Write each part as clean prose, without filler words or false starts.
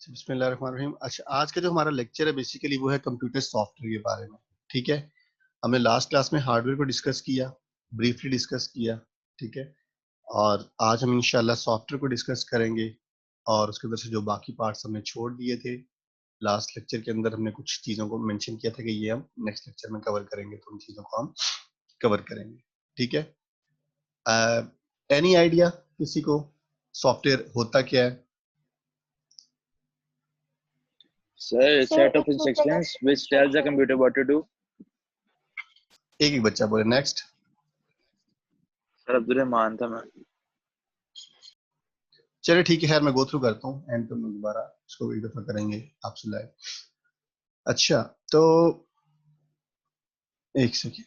बिस्मिल्लाहिर्रहमानिर्रहीम। अच्छा, आज का जो हमारा लेक्चर है बेसिकली वो है कंप्यूटर सॉफ्टवेयर के बारे में। ठीक है, हमने लास्ट क्लास में हार्डवेयर को डिस्कस किया, ब्रीफली डिस्कस किया। ठीक है, और आज हम इंशाल्लाह सॉफ्टवेयर को डिस्कस करेंगे और उसके अंदर से जो बाकी पार्ट्स हमने छोड़ दिए थे लास्ट लेक्चर के अंदर, हमने कुछ चीज़ों को मेंशन किया था कि ये हम नेक्स्ट लेक्चर में कवर करेंगे, तो उन चीज़ों को हम कवर करेंगे। ठीक है, एनी आइडिया किसी को सॉफ्टवेयर होता क्या है? Sir, a set of instructions which tells the computer what to do. एक एक बच्चा बोले नेक्स्ट। सर अब्दुल रहमान था मैं। चलिए ठीक है, खैर मैं गो थ्रू करता हूँ, एंड तो दोबारा इसको एक दफा करेंगे आपसे लाइव। अच्छा, तो एक सेकेंड,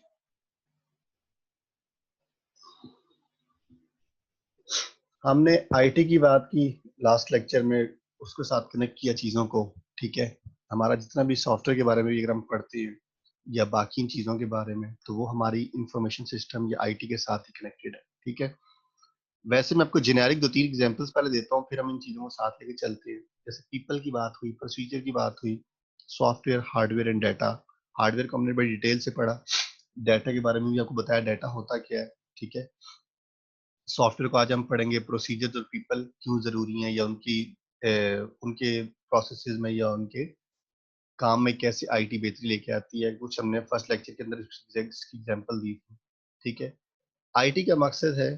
हमने आईटी की बात की लास्ट लेक्चर में, उसके साथ कनेक्ट किया चीज़ों को। ठीक है, हमारा जितना भी सॉफ्टवेयर के बारे में भी अगर हम पढ़ते हैं या बाकी इन चीज़ों के बारे में, तो वो हमारी इंफॉर्मेशन सिस्टम या आईटी के साथ ही कनेक्टेड है। ठीक है, वैसे मैं आपको जेनेरिक 2-3 एग्जांपल्स पहले देता हूँ, फिर हम इन चीज़ों को साथ लेके चलते हैं। जैसे पीपल की बात हुई, प्रोसीजर की बात हुई, software, hardware and data. Hardware को हमने बड़ी डिटेल से पढ़ा, डाटा के बारे में भी आपको बताया डाटा होता क्या है। ठीक है, सॉफ्टवेयर को आज हम पढ़ेंगे, प्रोसीजर और पीपल क्यों जरूरी हैं, या उनके प्रोसेसेस में या उनके काम में कैसे आईटी बेहतरी लेके आती है। कुछ हमने फर्स्ट लेक्चर के अंदर इसकी एग्जांपल दी थी। ठीक है, आईटी का मकसद है,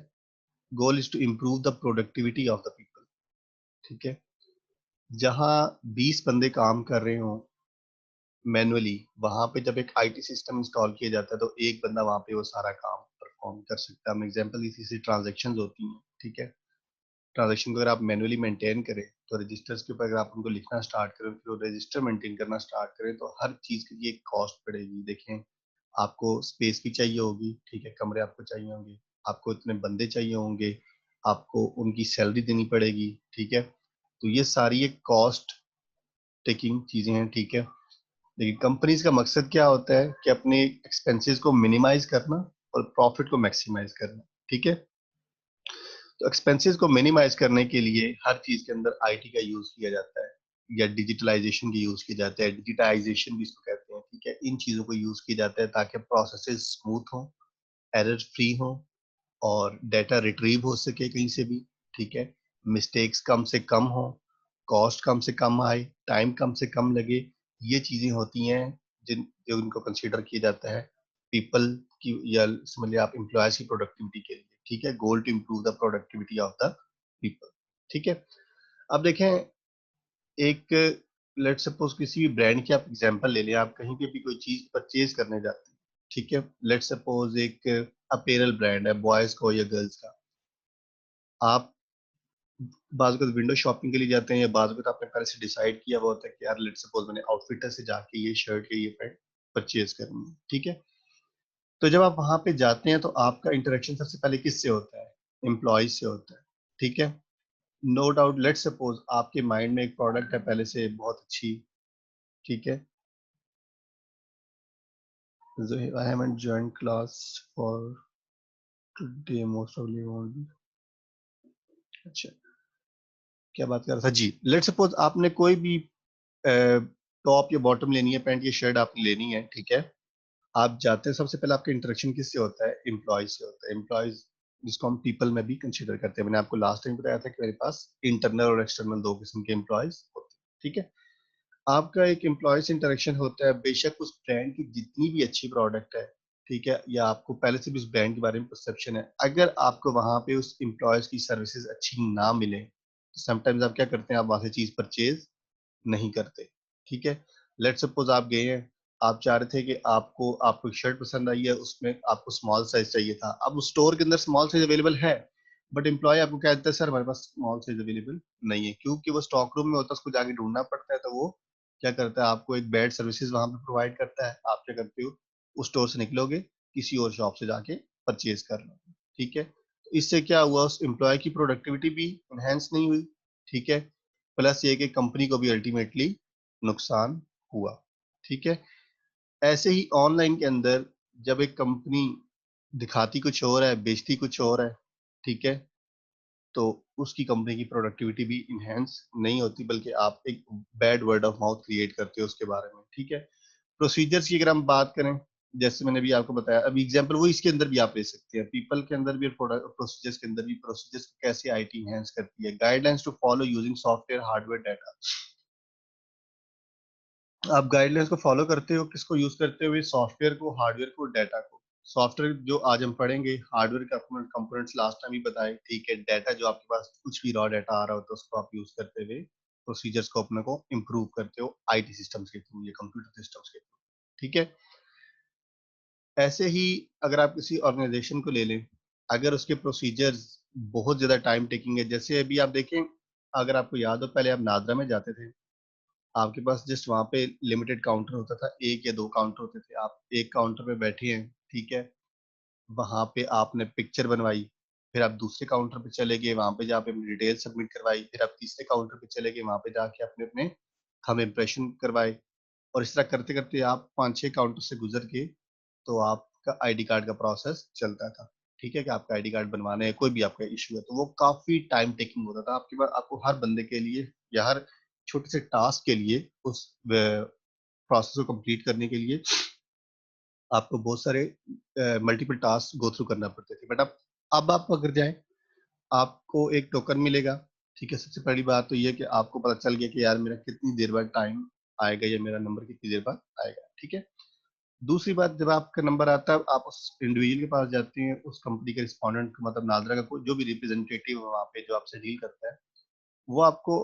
goal is to improve the productivity of the people. ठीक है, जहाँ 20 बंदे काम कर रहे हों मैनुअली, वहां पे जब एक आईटी सिस्टम इंस्टॉल किया जाता है तो एक बंदा वहां पे वो सारा काम परफॉर्म कर सकता है। हम एग्जांपल इसी से ट्रांजैक्शंस होती हैं। ठीक है, ट्रांजैक्शन को अगर आप मैनुअली मेंटेन करें तो रजिस्टर्स के ऊपर अगर आप उनको लिखना स्टार्ट करें, फिर वो रजिस्टर मेंटेन करना स्टार्ट करें, तो हर चीज के लिए एक कॉस्ट पड़ेगी। देखें, आपको स्पेस भी चाहिए होगी, ठीक है, कमरे आपको चाहिए होंगे, आपको इतने बंदे चाहिए होंगे, आपको उनकी सैलरी देनी पड़ेगी। ठीक है, तो ये सारी एक कॉस्ट टेकिंग चीजें हैं। ठीक है, लेकिन कंपनीज का मकसद क्या होता है कि अपने एक्सपेंसेस को मिनिमाइज करना और प्रॉफिट को मैक्सिमाइज करना। ठीक है, तो एक्सपेंसेस को मिनिमाइज करने के लिए हर चीज के अंदर आईटी का यूज किया जाता है, या डिजिटलाइजेशन की यूज किया जाता है, डिजिटाइजेशन भी इसको कहते हैं। ठीक है, इन चीजों को यूज किया जाता है ताकि प्रोसेसेस स्मूथ हो, एरर फ्री हो, और डाटा रिट्रीव हो सके कहीं से भी। ठीक है, मिस्टेक्स कम से कम हो, कॉस्ट कम से कम आए, टाइम कम से कम लगे। ये चीजें होती हैं जो इनको कंसीडर किया जाता है पीपल की, या समझ लिया आप एम्प्लॉयज की प्रोडक्टिविटी के लिए। ठीक है, goal to improve the productivity of the people. ठीक है, अब देखें, एक लेट सपोज किसी भी ब्रांड की आप एग्जांपल ले लें, आप कहीं पे भी कोई चीज परचेज करने जाते हैं। ठीक है, लेट सपोज एक अपेरल ब्रांड है, बॉयज को या गर्ल्स का। आप बाज़ वक़्त विंडो शॉपिंग के लिए जाते हैं, या बाज़ वक़्त आपने पहले से डिसाइड किया हुआ होता है कि यार लेट्स सपोज मैंने आउटफिटर से जाके ये शर्ट या ये पैंट परचेज करनी है। ठीक है, तो जब आप वहां पे जाते हैं तो आपका इंटरेक्शन सबसे पहले किससे होता है? एम्प्लॉय से होता है। ठीक है, नो डाउट, लेट्स सपोज आपके माइंड में एक प्रोडक्ट है पहले से बहुत अच्छी। ठीक है, I haven't joined class for today, most ऑफली won't be. अच्छा, क्या बात कर रहा था जी, लेट्स सपोज आपने कोई भी टॉप या बॉटम लेनी है, पैंट या शर्ट आपने लेनी है। ठीक है, आप जाते हैं, सबसे पहले आपका इंटरेक्शन किससे होता है? एम्प्लॉय से होता है। एम्प्लॉयज जिसको हम पीपल में भी कंसीडर करते हैं। मैंने आपको लास्ट टाइम बताया था कि मेरे पास इंटरनल और एक्सटर्नल दो किस्म के एम्प्लॉयज होते हैं। ठीक है, आपका एक एम्प्लॉय से इंटरेक्शन होता है, बेशक उस ब्रांड की जितनी भी अच्छी प्रोडक्ट है। ठीक है, या आपको पहले से भी उस ब्रांड के बारे में परसेप्शन है, अगर आपको वहां पे उस एम्प्लॉयज की सर्विसेज अच्छी ना मिले तो समटाइम्स आप क्या करते हैं, आप वहां से चीज परचेज नहीं करते। ठीक है, लेट सपोज आप गए हैं, आप चाह रहे थे कि आपको आपको एक शर्ट पसंद आई है, उसमें आपको स्मॉल साइज चाहिए था। अब उस स्टोर के अंदर स्मॉल साइज अवेलेबल है, बट एम्प्लॉय आपको क्या देता है, सर हमारे पास स्मॉल साइज अवेलेबल नहीं है, क्योंकि वो स्टॉक रूम में होता है, उसको जाके ढूंढना पड़ता है। तो वो क्या करता है, आपको एक बैड सर्विसेज वहां पे प्रोवाइड करता है। आप क्या करते हो, उस स्टोर से निकलोगे, किसी और शॉप से जाके परचेज कर लो। ठीक है, तो इससे क्या हुआ, उस एम्प्लॉय की प्रोडक्टिविटी भी इनहेंस नहीं हुई। ठीक है, प्लस ये कि कंपनी को भी अल्टीमेटली नुकसान हुआ। ठीक है, ऐसे ही ऑनलाइन के अंदर जब एक कंपनी दिखाती कुछ और है, बेचती कुछ और है। ठीक है, तो उसकी कंपनी की प्रोडक्टिविटी भी इनहेंस नहीं होती, बल्कि आप एक bad word of mouth create करते हो उसके बारे में, ठीक है। प्रोसीजर्स की अगर हम बात करें, जैसे मैंने भी आपको बताया, अभी एग्जांपल वो इसके अंदर भी आप ले सकते हैं, पीपल के अंदर भी और प्रोसीजर्स के अंदर भी, प्रोसीजर्स को कैसे आईटी एनहांस करती है, guidelines to follow using software hardware data. आप गाइडलाइंस को फॉलो करते हो, किसको यूज करते हुए, सॉफ्टवेयर को, हार्डवेयर को, डाटा को। सॉफ्टवेयर जो आज हम पढ़ेंगे, हार्डवेयर के कंपोनेंट्स लास्ट टाइम ही बताए, ठीक है। डाटा जो आपके पास कुछ भी रॉ डाटा आ रहा होता है उसको आप यूज करते हुए प्रोसीजर्स को अपने को इम्प्रूव करते हो आईटी सिस्टम्स के थ्रू या कंप्यूटर सिस्टम्स के थ्रू, ठीक है। ऐसे ही अगर आप किसी ऑर्गेनाइजेशन को ले लें, अगर उसके प्रोसीजर्स बहुत ज्यादा टाइम टेकिंग है, जैसे अभी आप देखें, अगर आपको याद हो, पहले आप नादरा में जाते थे, आपके पास जस्ट वहां पे लिमिटेड काउंटर होता था, एक या दो काउंटर होते थे, आप एक काउंटर पे बैठे हैं, ठीक है। वहां पे आपने पिक्चर बनवाई, फिर आप दूसरे काउंटर पे चले गए, वहां पे जाके अपनी डिटेल सबमिट करवाई, फिर आप तीसरे काउंटर पे चले गए, वहां पे जाके अपने अपने थंब इम्प्रेशन करवाए, और इस तरह करते करते आप 5-6 काउंटर से गुजर के तो आपका आईडी कार्ड का प्रोसेस चलता था, ठीक है, कि आपका आईडी कार्ड बनवाना है, कोई भी आपका इशू है, तो वो काफी टाइम टेकिंग होता था आपके पास। आपको हर बंदे के लिए या हर छोटे से टास्क के लिए उस प्रोसेस को कंप्लीट करने के लिए आपको बहुत सारे मल्टीपल टास्क गो थ्रू करना पड़ते थे। बट अब आप अगर जाएं, आपको एक टोकन मिलेगा, ठीक है। सबसे पहली बात तो ये कि आपको पता चल गया कि यार मेरा कितनी देर बाद टाइम आएगा या मेरा नंबर कितनी देर बाद आएगा, ठीक है। दूसरी बात, जब आपका नंबर आता है, आप उस इंडिविजुअल के पास जाते हैं, उस कंपनी के रिस्पोंडेंट, मतलब नादरा का कोई जो भी रिप्रेजेंटेटिव है वहाँ पे जो आपसे डील करता है, वो आपको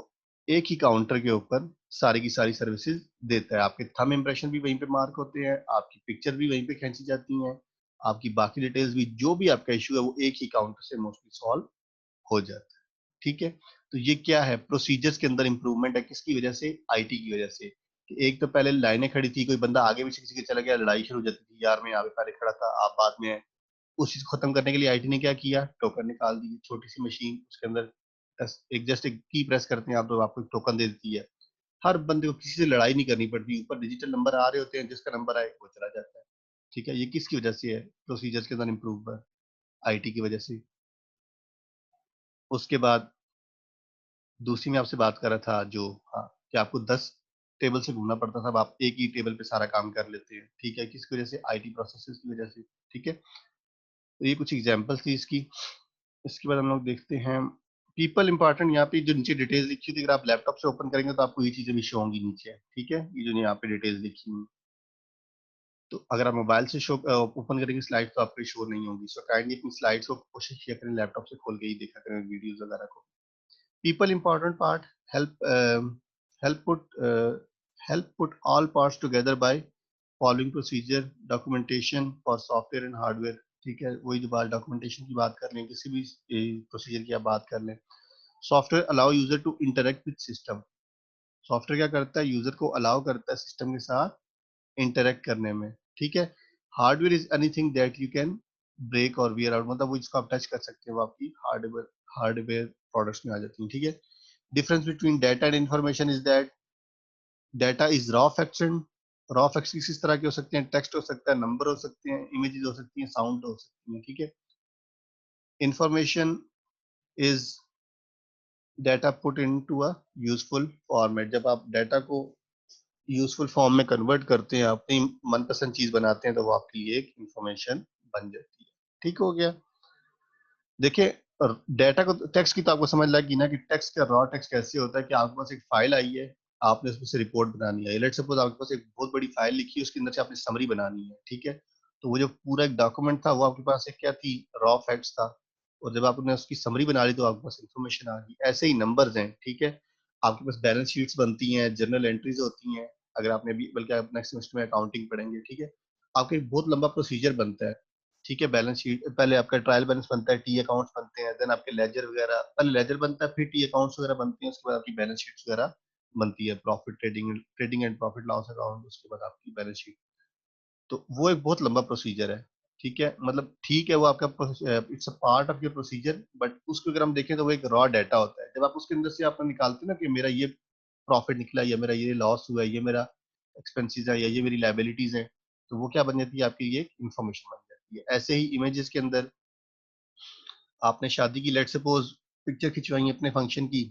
एक ही काउंटर के ऊपर सारी की सारी सर्विसेज देता है। आपके थंब इम्प्रेशन भी वहीं पे मार्क होते हैं, आपकी पिक्चर भी वहीं पे खींची जाती हैं, आपकी बाकी डिटेल्स भी, जो भी आपका इशू है वो एक ही काउंटर से मोस्टली सॉल्व हो जाता है, ठीक है। तो ये क्या है, प्रोसीजर्स के अंदर इंप्रूवमेंट है, किसकी वजह से, आईटी की वजह से। कि एक तो पहले लाइनें खड़ी थी, कोई बंदा आगे पीछे किसी के चला गया, लड़ाई शुरू हो जाती थी, यार मैं यहाँ पे पहले खड़ा था, आप बाद में। उस चीज को खत्म करने के लिए आईटी ने क्या किया, टोकन निकाल दी, छोटी सी मशीन, उसके अंदर जस्ट एक की प्रेस करते हैं आप, तो आपको एक टोकन दे देती है। हर बंदे को किसी से लड़ाई नहीं करनी पड़ती, ऊपर डिजिटल नंबर आ रहे होते हैं, जिसका नंबर आए वो चला जाता है, ठीक है। ये किसकी वजह से है, प्रोसीजर्स के अंदर इम्प्रूव, आईटी की वजह से। उसके बाद दूसरी मैं आपसे बात कर रहा था जो, हाँ, कि आपको 10 टेबल से घूमना पड़ता था, अब आप एक ही टेबल पे सारा काम कर लेते हैं, ठीक है। किसकी वजह से, आईटी प्रोसेसेस की वजह से, ठीक है। तो ये कुछ एग्जांपल्स थी इसकी। इसके बाद हम लोग देखते हैं पीपल इंपॉर्टेंट, यहाँ पे जो नीचे डिटेल्स लिखी थी, अगर आप लैपटॉप से ओपन करेंगे तो आपको ये चीजें भी शो होंगी नीचे, ठीक है, ये जो यहाँ पे डिटेल्स लिखी हुई। तो अगर आप मोबाइल से शो ओपन करेंगे स्लाइड तो आपको शो नहीं होगी, सो काइंडली अपनी स्लाइड्स को कोशिश किया करें लैपटॉप से खोल के ही देखा करें वीडियोस वगैरह को। People important part, help help put uh, help put all parts together by following procedure, documentation for software and hardware, ठीक है। वही जो बात डॉक्यूमेंटेशन की बात कर लें, किसी भी प्रोसीजर की आप बात कर लें। Software allow user to interact with system, software क्या करता है, यूजर को अलाउ करता है सिस्टम के साथ इंटरेक्ट करने में, ठीक है। Hardware is anything that you can break or wear out, मतलब वो इसको आप टच कर सकते हो, वो आपकी हार्डवेयर हार्डवेयर प्रोडक्ट्स में आ जाती है, ठीक है। Difference between data and information is that data is raw facts, and raw facts किस तरह के हो सकते हैं, टेक्स्ट हो सकता है, नंबर हो सकते हैं, इमेजेस हो सकती हैं, साउंड हो सकती हैं, ठीक है। Information is data put into a useful format, जब आप डाटा को यूजफुल फॉर्म में कन्वर्ट करते हैं, अपनी मनपसंद चीज बनाते हैं, तो वो आपके लिए एक इंफॉर्मेशन बन जाती है, ठीक हो गया। देखिए, डाटा को, टेक्स्ट की तो आपको समझ लगी ना कि टेक्स्ट का रॉ टेक्स्ट कैसे होता है, कि आपके पास एक फाइल आई है, आपने उसमें से रिपोर्ट बनानी है, लेट्स सपोज आपके पास एक बहुत बड़ी फाइल लिखी है, उसके अंदर से आपने समरी बनानी है, ठीक है। तो वो जो पूरा एक डॉक्यूमेंट था वो आपके पास एक क्या थी, रॉ फैक्ट्स था, और जब आपने उसकी समरी बना ली तो आपके पास इंफॉर्मेशन आ गई। ऐसे ही नंबर्स हैं, ठीक है। आपके पास बैलेंस शीट्स बनती हैं, जर्नल एंट्रीज होती हैं, अगर आपने अभी, बल्कि आप नेक्स्ट सेमेस्टर में अकाउंटिंग पढ़ेंगे, ठीक है। आपका एक बहुत लंबा प्रोसीजर बनता है, ठीक है। बैलेंस शीट, पहले आपका ट्रायल बैलेंस बनता है, टी अकाउंट्स बनते हैं, देन आपके लेजर वगैरह, पहले लेजर बनता है, फिर टी अकाउंट्स वगैरह बनते हैं, उसके बाद आपकी बैलेंस शीट्स वगैरह बनती है, profit trading trading and profit loss account, उसके बाद आपकी बैलेंस शीट। तो वो एक बहुत लंबा प्रोसीजर है, ठीक है। मतलब ठीक है, वो आपका it's a part of your procedure, but उसको अगर हम देखें तो वो एक रॉ डाटा होता है। जब आप उसके अंदर से आप निकालते हैं ना कि मेरा ये प्रॉफिट निकला, या मेरा ये लॉस हुआ है, ये मेरा एक्सपेंसेस है, या ये मेरी लाइबिलिटीज है, तो वो क्या बन जाती है, आपकी ये इंफॉर्मेशन बन जाती है। ऐसे ही इमेजेस के अंदर आपने शादी की, लेट सपोज पिक्चर खिंचवाई अपने फंक्शन की,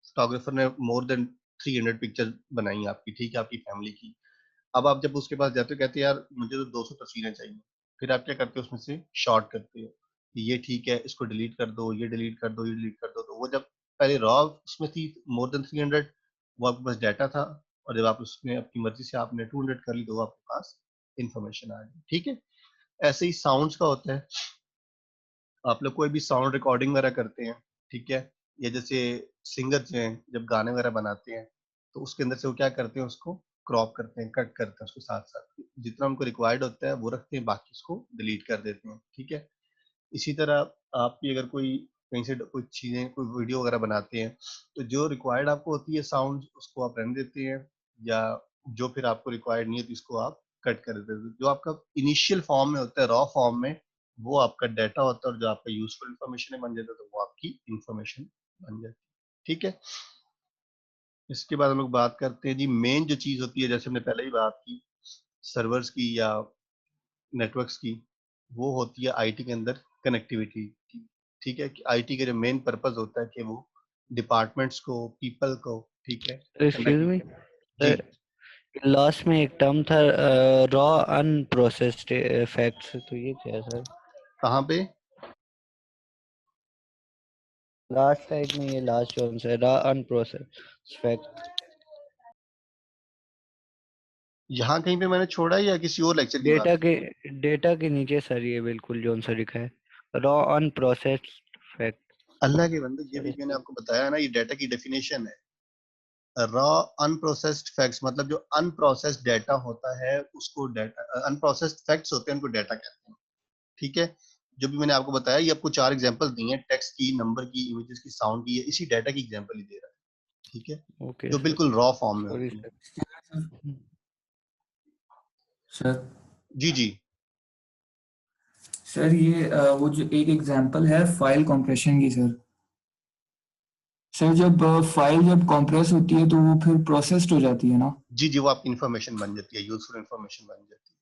फोटोग्राफर ने मोर देन 300 पिक्चर बनाई आपकी, ठीक है, आपकी फैमिली की। अब आप जब उसके पास जाते हो कहते हैं यार मुझे तो 200 तस्वीरें चाहिए, फिर आप क्या करते हो उसमें से शॉर्ट करते हो, ये ठीक है इसको डिलीट कर दो, ये डिलीट कर दो, ये डिलीट कर दो। तो वो जब पहले रॉ उसमें थी मोर देन 300, वो आपके पास डाटा था, और जब आप उसमें अपनी मर्जी से आपने 200 कर ली तो आपके पास इंफॉर्मेशन आ गई, ठीक है। ऐसे ही साउंड्स का होता है, आप लोग कोई भी साउंड रिकॉर्डिंग वगैरह करते हैं, ठीक है, या जैसे सिंगर जो हैं जब गाने वगैरह बनाते हैं तो उसके अंदर से वो क्या करते हैं, उसको क्रॉप करते हैं, कट करते हैं, उसको साथ साथ जितना उनको रिक्वायर्ड होता है वो रखते हैं, बाकी उसको डिलीट कर देते हैं, ठीक है। इसी तरह आप भी अगर कोई कहीं से कोई चीजें कोई वीडियो वगैरह बनाते हैं तो जो रिक्वायर्ड आपको होती है साउंड उसको आप रहने देते हैं, या जो फिर आपको रिक्वायर्ड नहीं होती उसको आप कट कर देते हैं। जो आपका इनिशियल फॉर्म में होता है, रॉ फॉर्म में, वो आपका डाटा होता है, और जो आपका यूजफुल इंफॉर्मेशन बन जाता है तो वो आपकी इंफॉर्मेशन बन जाती है, ठीक है। इसके बाद हम लोग बात करते हैं जी, मेन जो चीज होती है जैसे हमने पहले ही बात की सर्वर्स की या नेटवर्क्स की, वो होती है आईटी के अंदर कनेक्टिविटी की, ठीक है। कि आईटी का जो मेन पर्पस होता है कि वो डिपार्टमेंट्स को, पीपल को, ठीक है, एक्सक्यूज कनेक्ट। मी जी, सर, लास्ट में एक टर्म था रॉ अनप्रोसेस्ड फैक्ट्स, तो ये क्या है सर? कहाँ पे? लास्ट साइड में ये लास्ट जो है रॉ अनप्रोसेस्ड फैक्ट, यहाँ कहीं पे मैंने छोड़ा है या किसी और लेक्चर की बात? डेटा के नीचे सर ये बिल्कुल जोन सा लिखा है, रॉ अनप्रोसेस्ड फैक्ट। अल्लाह के बंदे, ये सर भी इस मैंने पे आपको बताया ना, ये डाटा की डेफिनेशन है। रॉ अनप्रोसेस्ड फैक्ट्स मतलब जो अनप्रोसेस्ड डाटा होता है उसको डाटा, अनप्रोसेस्ड फैक्ट्स होते हैं उनको डाटा कहते हैं, ठीक है। जो भी मैंने आपको बताया ये आपको 4 एग्जांपल दिए हैं, टेक्स्ट की, नंबर की, इमेजेस की, साउंड की, इसी डाटा की एग्जांपल ही दे रहा है, ठीक है, ओके जो सर, बिल्कुल रॉ फॉर्म में सॉरी होती है। सर। सर जी जी। सर ये वो जो एक एग्जांपल है फाइल कंप्रेशन की सर। सर जब फाइल जब कंप्रेस होती है तो वो फिर प्रोसेस्ड हो जाती है ना? जी जी, वो आपकी इंफॉर्मेशन बन जाती है, यूजफुल इंफॉर्मेशन बन जाती है,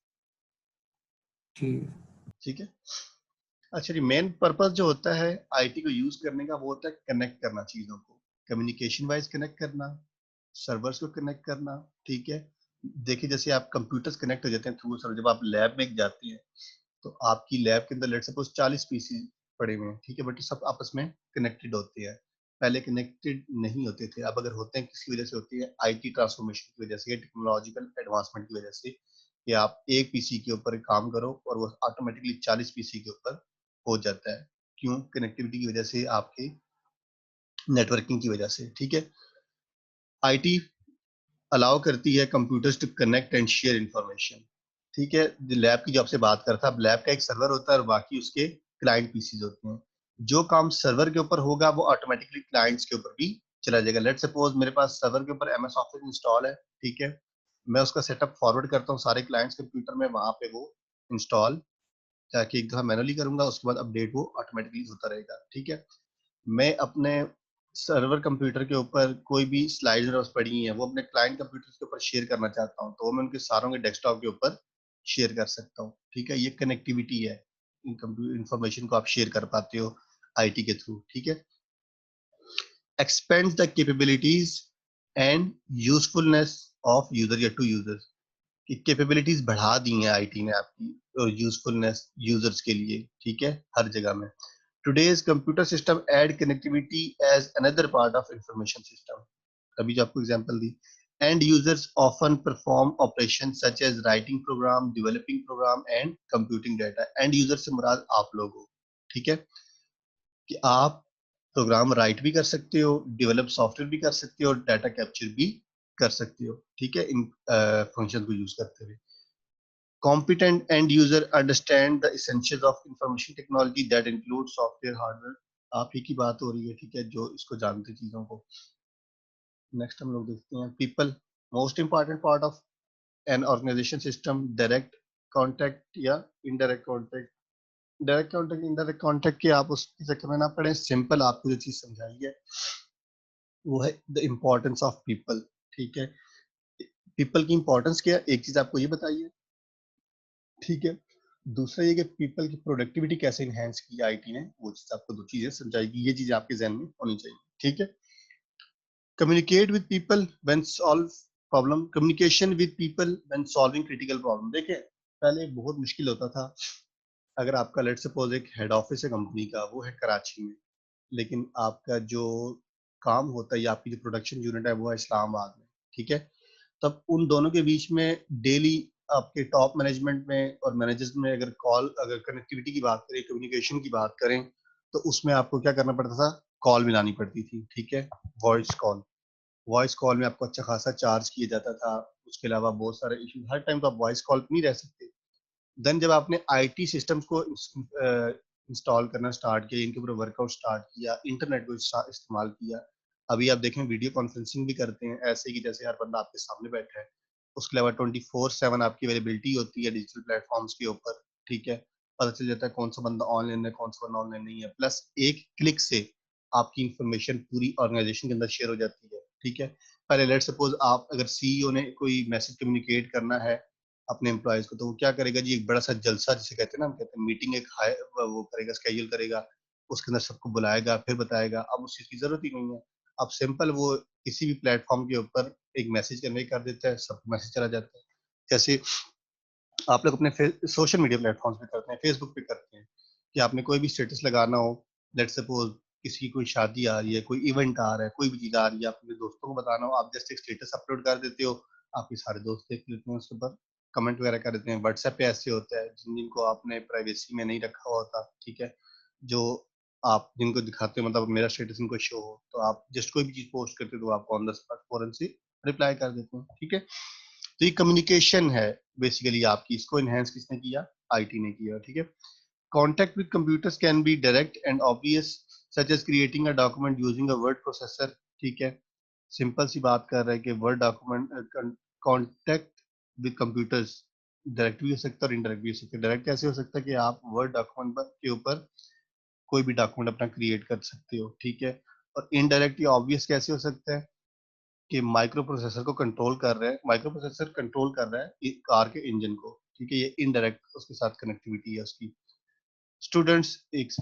ठीक है। ठीक है। अच्छा जी, मेन पर्पस जो होता है आईटी को यूज करने का वो होता है कनेक्ट करना चीजों को, कम्युनिकेशन वाइज कनेक्ट करना, सर्वर्स को कनेक्ट करना, ठीक है। देखिए जैसे आप कंप्यूटर्स कनेक्ट हो जाते हैं थ्रू सर्वर, जब आप लैब में जाते हैं तो आपकी लैब के अंदर लेट सपोज 40 पीसी पड़े हुए हैं, ठीक है, बट सब आपस में कनेक्टेड होते हैं। पहले कनेक्टेड नहीं होते थे, अब अगर होते हैं किसी वजह से होती है, आईटी ट्रांसफॉर्मेशन की वजह से या टेक्नोलॉजिकल एडवांसमेंट की वजह से, कि आप एक पीसी के ऊपर काम करो और वो ऑटोमेटिकली 40 पीसी के ऊपर हो जाता है। क्यों? कनेक्टिविटी की वजह से, आपके नेटवर्किंग की वजह से, ठीक है। आईटी अलाउ करती है computers to connect and share information, ठीक है। लैब की जो आपसे बात करता है, अब लैब का एक सर्वर होता है और बाकी उसके क्लाइंट पीसीज होते हैं। जो काम सर्वर के ऊपर होगा वो ऑटोमेटिकली क्लाइंट्स के ऊपर भी चला जाएगा। लेट सपोज मेरे पास सर्वर के ऊपर एमएस ऑफिस इंस्टॉल है, ठीक है, मैं उसका सेटअप फॉरवर्ड करता हूँ सारे क्लाइंट्स कंप्यूटर में, वहां पे वो इंस्टॉल जाके एक दफा मैनुअली करूंगा, उसके बाद अपडेट वो ऑटोमेटिकली होता रहेगा, ठीक है। मैं अपने सर्वर कंप्यूटर के ऊपर कोई भी स्लाइड्स पड़ी हैं वो अपने क्लाइंट कंप्यूटर के ऊपर शेयर करना चाहता हूँ तो मैं उनके सारों के डेस्कटॉप के ऊपर शेयर कर सकता हूँ, ठीक है। ये कनेक्टिविटी है, इंफॉर्मेशन को आप शेयर कर पाते हो आईटी के थ्रू, ठीक है। Expand the capabilities and usefulness of user या टू यूजर्स, की कैपेबिलिटीज बढ़ा दी हैं आईटी ने आपकी, और यूजफुलनेस यूजर्स के लिए, ठीक है, हर जगह में। Today's computer system add connectivity as another part of information system. अभी जो आपको example the, end users often perform operations such as writing program, developing program and computing data. end user से मुराद आप लोग हो, ठीक है, कि आप प्रोग्राम राइट भी कर सकते हो, डेवलप सॉफ्टवेयर भी कर सकते हो और डाटा कैप्चर भी कर सकते हो, ठीक है, इन फंक्शन को यूज करते हुए। Competent end user understand the essentials of information technology that include software, hardware. आप ही की बात हो रही है, ठीक है, जो इसको जानते चीजों को। नेक्स्ट हम लोग देखते हैं people, most important part of an organisation system, direct contact या indirect contact. Direct contact, indirect contact की आप उसके चक्कर में ना पड़े, सिंपल आपको जो चीज समझाई है वो है द इम्पोर्टेंस ऑफ पीपल, ठीक है। पीपल की इंपॉर्टेंस क्या है, एक चीज आपको ये बताइए, ठीक है। दूसरा ये कि पीपल की प्रोडक्टिविटी कैसे इनहेंस की आईटी ने, वो चीज आपको 2 चीजें समझाएगी, ये चीजें आपके जहन में होनी चाहिए, ठीक है। Communicate with people when solve problem, communication with people when solving critical problem. देखिए पहले बहुत मुश्किल होता था, अगर आपका लेट सपोज एक हेड ऑफिस है कंपनी का, वो है कराची में, लेकिन आपका जो काम होता है या आपकी जो प्रोडक्शन यूनिट है वो है इस्लामाबाद में, ठीक है। तब उन दोनों के बीच में डेली आपके टॉप मैनेजमेंट में और मैनेजर्स में अगर कनेक्टिविटी की बात करें, कम्युनिकेशन की बात करें, तो उसमें आपको क्या करना पड़ता था, कॉल मिलानी पड़ती थी, ठीक है। वॉइस कॉल में आपको अच्छा खासा चार्ज किया जाता था। उसके अलावा बहुत सारे इश्यूज, हर टाइम तो आप वॉइस कॉल पे नहीं रह सकते। देन जब आपने आईटी सिस्टम्स को इंस्टॉल करना स्टार्ट किया, इनके ऊपर वर्कआउट स्टार्ट किया, इंटरनेट को इस्तेमाल किया, अभी आप देखें वीडियो कॉन्फ्रेंसिंग भी करते हैं ऐसे कि जैसे हर बंदा आपके सामने बैठा है। उसके अलावा 24/7 आपकी अवेलेबिलिटी होती है डिजिटल प्लेटफॉर्म्स के ऊपर, ठीक है। पता चल जाता है कौन सा बंदा ऑनलाइन है, कौन सा बंदा ऑनलाइन नहीं है, प्लस एक क्लिक से आपकी इंफॉर्मेशन पूरी ऑर्गेनाइजेशन के अंदर शेयर हो जाती है, ठीक है। पहले लेट सपोज आप अगर सीईओ ने कोई मैसेज कम्युनिकेट करना है अपने एम्प्लॉयज को, तो वो क्या करेगा जी, एक बड़ा सा जलसा जिसे कहते हैं ना, हम कहते हैं मीटिंग, एक हाई वो करेगा, स्केड्यूल करेगा, उसके अंदर सबको बुलाएगा, फिर बताएगा। अब उस चीज की जरूरत ही नहीं है। अब सिंपल वो किसी भी प्लेटफॉर्म के ऊपर एक मैसेज कन्वे कर देता है, सबको मैसेज चला जाता है। जैसे आप लोग अपने सोशल मीडिया प्लेटफॉर्म्स पे करते हैं, फेसबुक पे करते हैं कि आपने कोई भी स्टेटस लगाना हो, लेट सपोज किसी की कोई शादी आ रही है, कोई इवेंट आ रहा है, कोई भी चीज आ रही है, अपने दोस्तों को बताना हो, आप जस्ट एक स्टेटस अपलोड कर देते हो, आपके सारे दोस्त देख लेते हैं, उसके ऊपर कमेंट वगैरह कर देते हैं। व्हाट्सएप पे ऐसे होता है जिनको आपने प्राइवेसी में नहीं रखा हुआ होता, ठीक है, जो आप जिनको दिखाते हो, मतलब मेरा स्टेटस इनको शो हो, तो आप जस्ट कोई भी चीज पोस्ट करते हो तो आपको ऑन द स्पॉट फौरन से रिप्लाई कर देते हैं, ठीक है। तो ये कम्युनिकेशन है बेसिकली आपकी, इसको इनहेंस किसने किया, आईटी ने किया, ठीक है। Contact with computers can be direct and obvious, such as creating a document using a word processor, ठीक है। सिंपल सी बात कर रहे हैं कि word document, contact with computers direct भी हो सकता है और इनडायरेक्ट भी हो सकता है। डायरेक्ट कैसे हो सकता है कि आप वर्ड डॉक्यूमेंट के ऊपर कोई भी डॉक्यूमेंट अपना क्रिएट कर सकते हो, ठीक है। और इनडायरेक्ट या ऑब्वियस कैसे हो सकता है कि माइक्रो प्रोसेसर को कंट्रोल कर रहे हैं, माइक्रो प्रोसेसर कंट्रोल कर रहा है कार के इंजन को, ठीक है। ये इनडायरेक्ट उसके साथ कनेक्टिविटी है उसकी। स्टूडेंट्स एक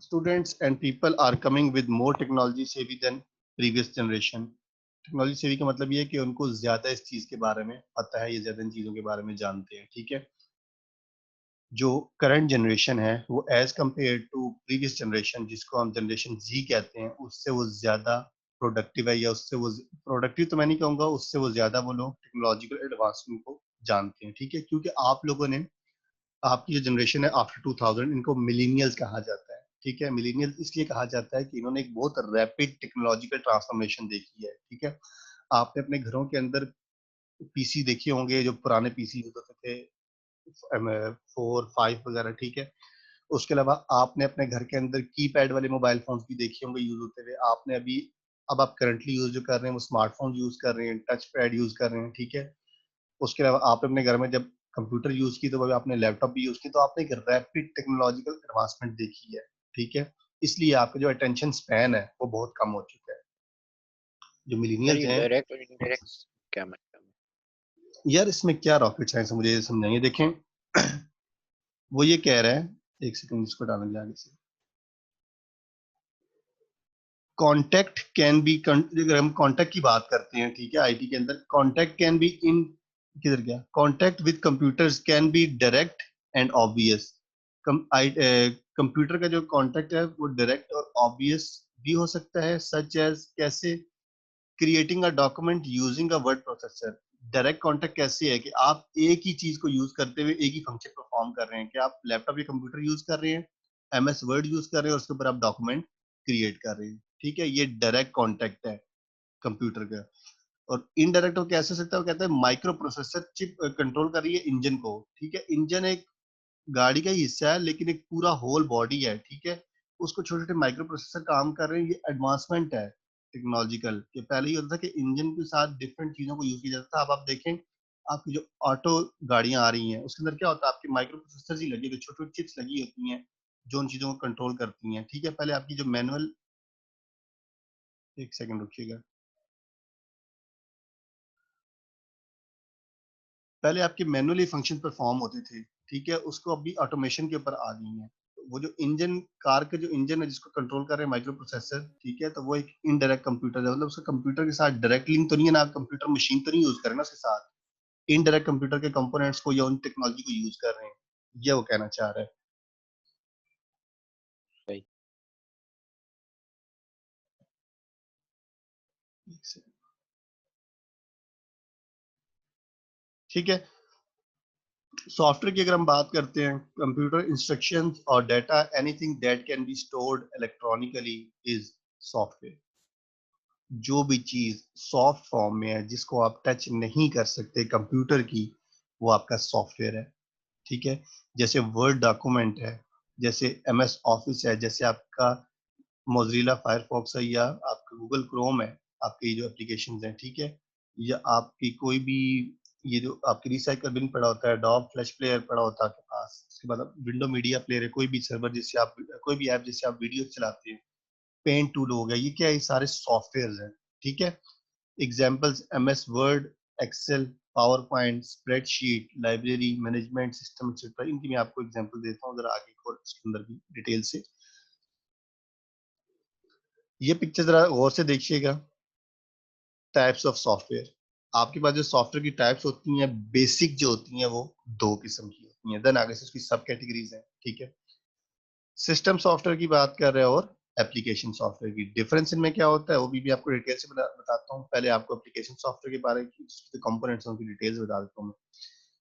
students and people are coming with more technology savvy than previous generation। Technology सेवी का मतलब ये है कि उनको ज्यादा इस चीज के बारे में पता है, ये ज्यादा इन चीजों के बारे में जानते हैं, ठीक है। जो करंट जनरेशन है वो as compare to previous generation, जिसको हम जनरेशन जी कहते हैं, उससे वो ज्यादा प्रोडक्टिव है, या उससे वो प्रोडक्टिव तो मैं नहीं कहूंगा, उससे वो ज्यादा वो लोग टेक्नोलॉजिकल एडवांसमेंट को जानते हैं, ठीक है। क्योंकि आप लोगों ने, आपकी जो जनरेशन है आफ्टर 2000, इनको मिलीनियल्स कहा जाता है, ठीक है। मिलीनियल्स इसलिए कहा जाता है कि इन्होंने एक बहुत रैपिड टेक्नोलॉजिकल ट्रांसफॉर्मेशन देखी है, ठीक है। आपने अपने घरों के अंदर पीसी देखे होंगे, जो पुराने पीसी होते थे, 4 5 वगैरह, ठीक है। उसके अलावा आपने अपने घर के अंदर कीपैड वाले मोबाइल फोन भी देखे होंगे यूज होते हुए। आपने अभी, अब आप करंटली यूज जो कर रहे हैं वो स्मार्टफोन यूज कर रहे हैं, टच पैड यूज कर रहे हैं, ठीक है। उसके अलावा आपने अपने घर में जब कंप्यूटर यूज की, तो वह आपने लैपटॉप भी यूज की, तो आपने एक रैपिड टेक्नोलॉजिकल एडवांसमेंट देखी है, ठीक है। इसलिए आपका जो अटेंशन स्पैन है वो बहुत कम हो चुका है। जो सर मिलीनियल्स ये हैं, डायरेक्ट और इनडायरेक्ट क्या मतलब है? यार इसमें क्या रॉकेट साइंस है, मुझे ये समझाइए। देखें वो ये कह रहा है, एक सेकंड इसको डालेंगे आगे से। कॉन्टेक्ट कैन बी, अगर हम कॉन्टेक्ट की बात करते हैं, ठीक है, आईटी के अंदर कॉन्टेक्ट कैन बी इन, किधर गया, contact with computers can be direct and obvious. Computer का जो कॉन्टेक्ट है वो डायरेक्ट और ऑब्वियस भी हो सकता है, सच एज कैसे, creating a document using a word processor. Direct contact कैसे है कि आप एक ही चीज को यूज करते हुए एक ही फंक्शन परफॉर्म कर रहे हैं, कि आप लैपटॉप या कंप्यूटर यूज कर रहे हैं, एमएस वर्ड यूज कर रहे हैं और उसके ऊपर आप डॉक्यूमेंट क्रिएट कर रहे हैं, ठीक है। ये डायरेक्ट कॉन्टेक्ट है कंप्यूटर का। और इनडायरेक्ट वो कैसे हो सकता है, वो कहता है माइक्रो प्रोसेसर चिप कंट्रोल कर रही है इंजन को, ठीक है। इंजन एक गाड़ी का ही हिस्सा है, लेकिन एक पूरा होल बॉडी है, ठीक है। उसको छोटे छोटे माइक्रो प्रोसेसर काम कर रहे हैं। ये एडवांसमेंट है टेक्नोलॉजिकल, कि पहले ही होता था कि इंजन के साथ डिफरेंट चीजों को यूज किया जाता था। अब आप देखें, आपकी जो ऑटो गाड़ियां आ रही हैं उसके अंदर क्या होता है, आपके माइक्रो प्रोसेसर ही लगे, छोटी छोटी चिप्स लगी होती हैं जो उन चीजों को कंट्रोल करती हैं, ठीक है। पहले आपकी जो मैनुअल, एक सेकंड रुकिएगा, पहले आपके मैनुअली फंक्शन परफॉर्म होते थे, ठीक है, उसको अभी ऑटोमेशन के ऊपर आ गई हैं। वो जो इंजन, कार के जो इंजन है जिसको कंट्रोल कर रहे हैं माइक्रो प्रोसेसर, ठीक है, तो वो एक इनडायरेक्ट कंप्यूटर है, मतलब उसका कंप्यूटर के साथ डायरेक्ट लिंक तो नहीं है ना, आप कंप्यूटर मशीन तो नहीं यूज कर रहे ना उसके साथ, इनडायरेक्ट कंप्यूटर के कंपोनेंट्स को या उन टेक्नोलॉजी को यूज कर रहे हैं, ये वो कहना चाह रहा है। सही। ठीक है, सॉफ्टवेयर की अगर हम बात करते हैं, कंप्यूटर इंस्ट्रक्शंस और data, anything that can be stored electronically is software. जो भी चीज सॉफ्ट फॉर्म में है जिसको आप टच नहीं कर सकते कंप्यूटर की, वो आपका सॉफ्टवेयर है, ठीक है। जैसे वर्ड डॉक्यूमेंट है, जैसे एमएस ऑफिस है, जैसे आपका मोज़िला फायरफॉक्स है, या आपका गूगल क्रोम है, आपके जो एप्लीकेशन हैं, ठीक है, या आपकी कोई भी ये जो आपकी रिसाइकल बिन पड़ा होता है, डॉग फ्लैश प्लेयर पड़ा होता है आपके पास, उसके बाद विंडो मीडिया प्लेयर है, कोई भी सर्वर जिससे आप, कोई भी ऐप जिससे आप वीडियो चलाते हैं, पेंट टूल हो गया, ये क्या है, ये सारे सॉफ्टवेयर हैं, ठीक है। Examples MS Word, Excel, PowerPoint, spreadsheet, library management system etcetera, इनकी मैं आपको एग्जांपल देता हूँ जरा आगे और इसके अंदर भी डिटेल से। ये पिक्चर जरा गौर से देखिएगा, टाइप्स ऑफ सॉफ्टवेयर। आपके पास जो सॉफ्टवेयर की टाइप्स होती हैं, बेसिक जो होती हैं, वो दो किस्म की होती हैं, देन आगे से उसकी सब कैटेगरीज हैं, ठीक है। सिस्टम सॉफ्टवेयर की बात कर रहे हैं और एप्लीकेशन सॉफ्टवेयर की, डिफरेंस इनमें क्या होता है वो भी आपको डिटेल से बताता हूँ। पहले आपको एप्लीकेशन सॉफ्टवेयर के बारे की कंपोनेंट्स उनकी डिटेल्स बता देता हूँ।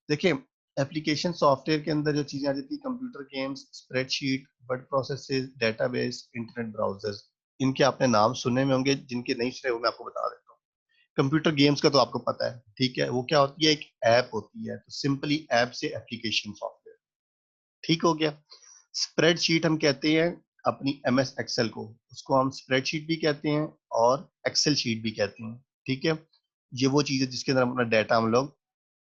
देखिए, एप्लीकेशन सॉफ्टवेयर के अंदर जो चीजें आ जाती है, computer games, spreadsheet, word processes, database, internet browsers, इनके आपने नाम सुने में होंगे, जिनके नहीं सुने वो मैं आपको बता देता हूँ। कंप्यूटर गेम्स का तो आपको पता है, ठीक है, वो क्या होती है, एक ऐप होती है, तो सिंपली ऐप से एप्लीकेशन सॉफ्टवेयर, ठीक हो गया। स्प्रेडशीट हम कहते हैं अपनी एमएस एक्सेल को, उसको हम स्प्रेडशीट भी कहते हैं और एक्सेल शीट भी कहते हैं, ठीक है। ये वो चीज है जिसके अंदर अपना डाटा हम लोग